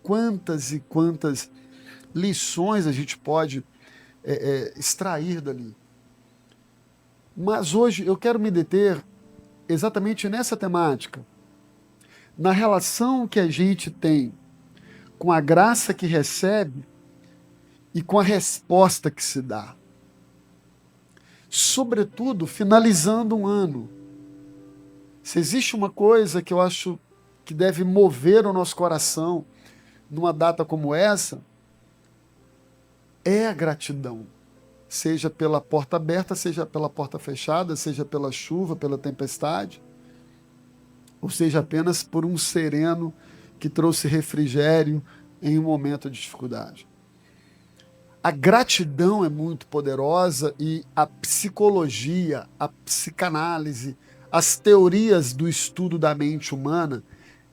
quantas e quantas lições a gente pode extrair dali. Mas hoje eu quero me deter exatamente nessa temática, na relação que a gente tem com a graça que recebe e com a resposta que se dá. Sobretudo, finalizando um ano. Se existe uma coisa que eu acho que deve mover o nosso coração numa data como essa, é a gratidão. Seja pela porta aberta, seja pela porta fechada, seja pela chuva, pela tempestade, ou seja apenas por um sereno que trouxe refrigério em um momento de dificuldade. A gratidão é muito poderosa e a psicologia, a psicanálise, as teorias do estudo da mente humana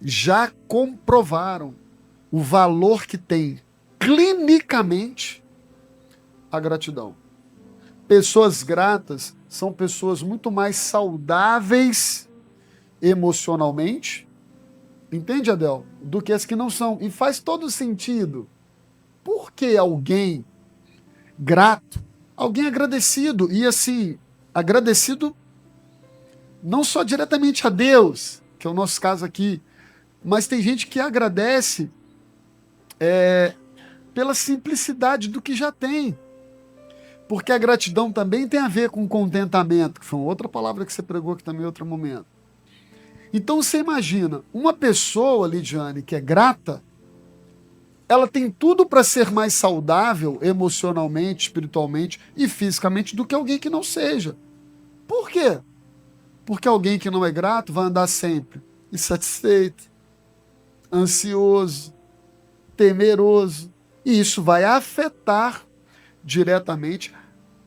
já comprovaram o valor que tem clinicamente a gratidão. Pessoas gratas são pessoas muito mais saudáveis emocionalmente, entende, Adel? Do que as que não são. E faz todo sentido. Por que alguém grato, alguém agradecido, e assim, agradecido não só diretamente a Deus, que é o nosso caso aqui, mas tem gente que agradece pela simplicidade do que já tem. Porque a gratidão também tem a ver com contentamento, que foi outra palavra que você pregou aqui também em outro momento. Então você imagina, uma pessoa, Lidiane, que é grata, ela tem tudo para ser mais saudável emocionalmente, espiritualmente e fisicamente do que alguém que não seja. Por quê? Porque alguém que não é grato vai andar sempre insatisfeito, ansioso, temeroso, e isso vai afetar diretamente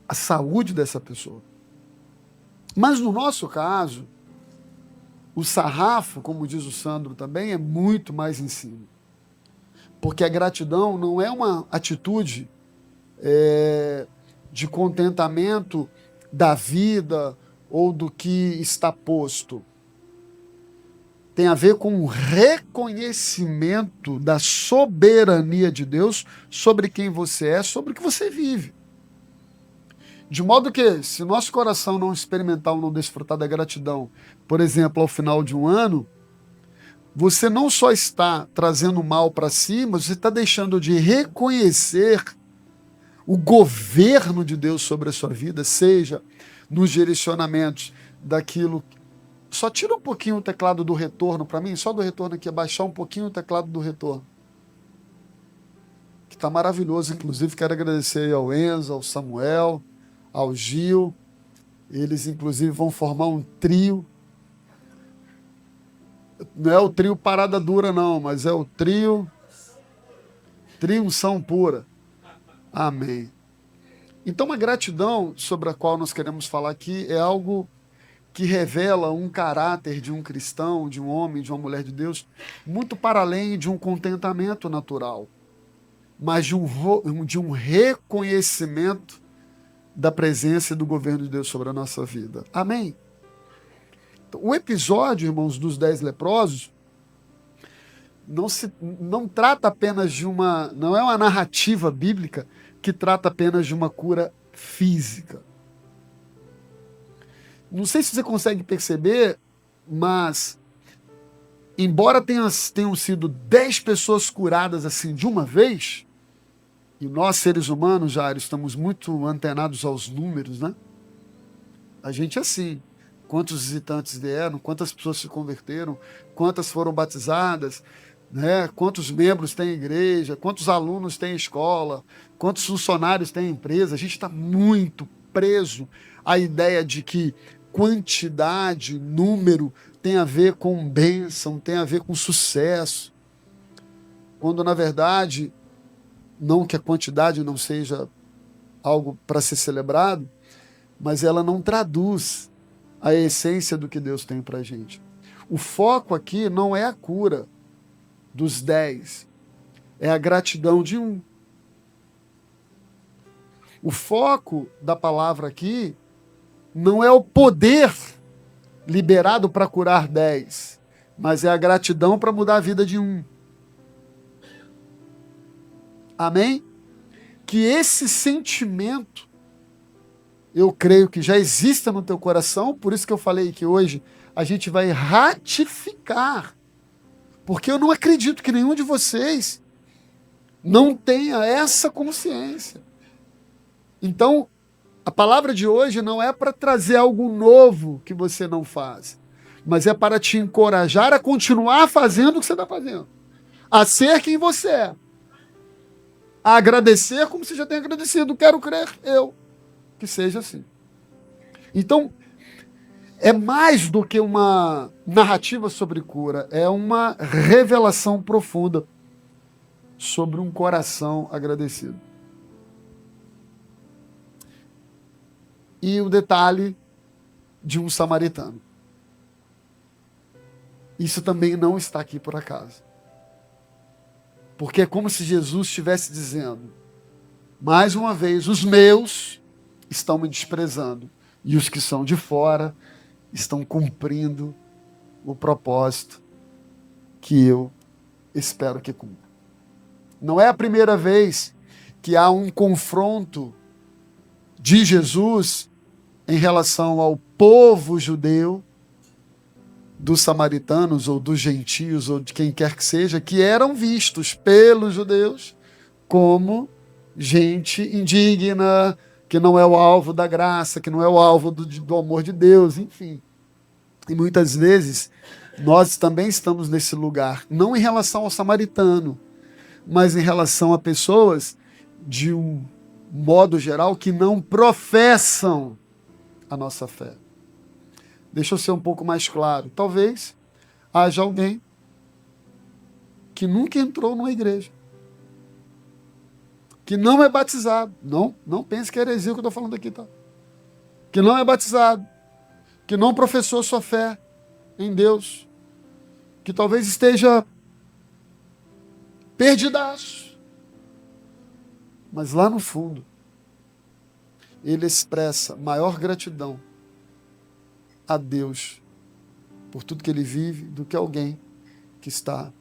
a saúde dessa pessoa. Mas no nosso caso, o sarrafo, como diz o Sandro também, é muito mais em cima. Porque a gratidão não é uma atitude de contentamento da vida ou do que está posto. Tem a ver com o reconhecimento da soberania de Deus sobre quem você é, sobre o que você vive. De modo que, se nosso coração não experimentar ou não desfrutar da gratidão, por exemplo, ao final de um ano, você não só está trazendo mal para si, mas você está deixando de reconhecer o governo de Deus sobre a sua vida, seja nos direcionamentos daquilo. Só tira um pouquinho o teclado do retorno para mim, só do retorno aqui, abaixar um pouquinho o teclado do retorno. Que está maravilhoso, inclusive quero agradecer aí ao Enzo, ao Samuel, ao Gil. Eles, inclusive, vão formar um trio. Não é o trio Parada Dura, não, mas é o trio Unção Pura. Amém. Então, a gratidão sobre a qual nós queremos falar aqui é algo que revela um caráter de um cristão, de um homem, de uma mulher de Deus, muito para além de um contentamento natural, mas de um reconhecimento da presença e do governo de Deus sobre a nossa vida. Amém? O episódio, irmãos, dos 10 leprosos não trata apenas de não é uma narrativa bíblica que trata apenas de uma cura física. Não sei se você consegue perceber, mas embora tenham sido 10 pessoas curadas assim de uma vez, e nós seres humanos, Jairo, estamos muito antenados aos números, né? A gente é assim. Quantos visitantes vieram, quantas pessoas se converteram, quantas foram batizadas, né? Quantos membros tem igreja, quantos alunos tem escola, quantos funcionários tem empresa. A gente está muito preso à ideia de que quantidade, número, tem a ver com bênção, tem a ver com sucesso. Quando, na verdade, não que a quantidade não seja algo para ser celebrado, mas ela não traduz a essência do que Deus tem para a gente. O foco aqui não é a cura dos 10, é a gratidão de um. O foco da palavra aqui não é o poder liberado para curar 10, mas é a gratidão para mudar a vida de um. Amém? Que esse sentimento, eu creio que já exista no teu coração, por isso que eu falei que hoje a gente vai ratificar, porque eu não acredito que nenhum de vocês não tenha essa consciência. Então, a palavra de hoje não é para trazer algo novo que você não faz, mas é para te encorajar a continuar fazendo o que você está fazendo, a ser quem você é, a agradecer como você já tem agradecido. Quero crer eu que seja assim. Então, é mais do que uma narrativa sobre cura, é uma revelação profunda sobre um coração agradecido. E o detalhe de um samaritano. Isso também não está aqui por acaso. Porque é como se Jesus estivesse dizendo, mais uma vez, os meus estão me desprezando, e os que são de fora estão cumprindo o propósito que eu espero que cumpra. Não é a primeira vez que há um confronto de Jesus em relação ao povo judeu, dos samaritanos, ou dos gentios, ou de quem quer que seja, que eram vistos pelos judeus como gente indigna, que não é o alvo da graça, que não é o alvo do amor de Deus, enfim. E muitas vezes nós também estamos nesse lugar, não em relação ao samaritano, mas em relação a pessoas de um modo geral que não professam a nossa fé. Deixa eu ser um pouco mais claro. Talvez haja alguém que nunca entrou numa igreja, que não é batizado. Não pense que é heresia o que eu estou falando aqui, tá? Que não é batizado, que não professou sua fé em Deus, que talvez esteja perdidaço. Mas lá no fundo, ele expressa maior gratidão a Deus por tudo que ele vive do que alguém que está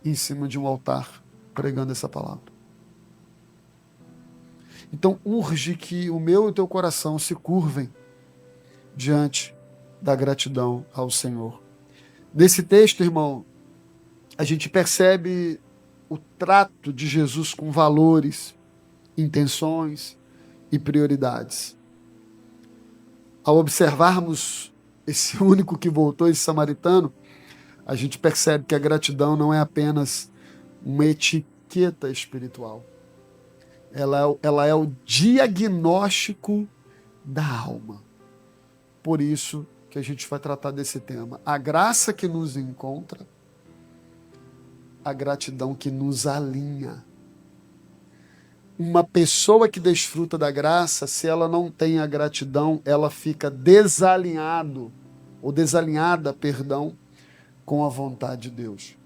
em cima de um altar pregando essa palavra. Então urge que o meu e o teu coração se curvem diante da gratidão ao Senhor. Nesse texto, irmão, a gente percebe o trato de Jesus com valores, intenções e prioridades. Ao observarmos esse único que voltou, esse samaritano, a gente percebe que a gratidão não é apenas uma etiqueta espiritual. Ela é o diagnóstico da alma. Por isso que a gente vai tratar desse tema. A graça que nos encontra, a gratidão que nos alinha. Uma pessoa que desfruta da graça, se ela não tem a gratidão, ela fica desalinhada, com a vontade de Deus.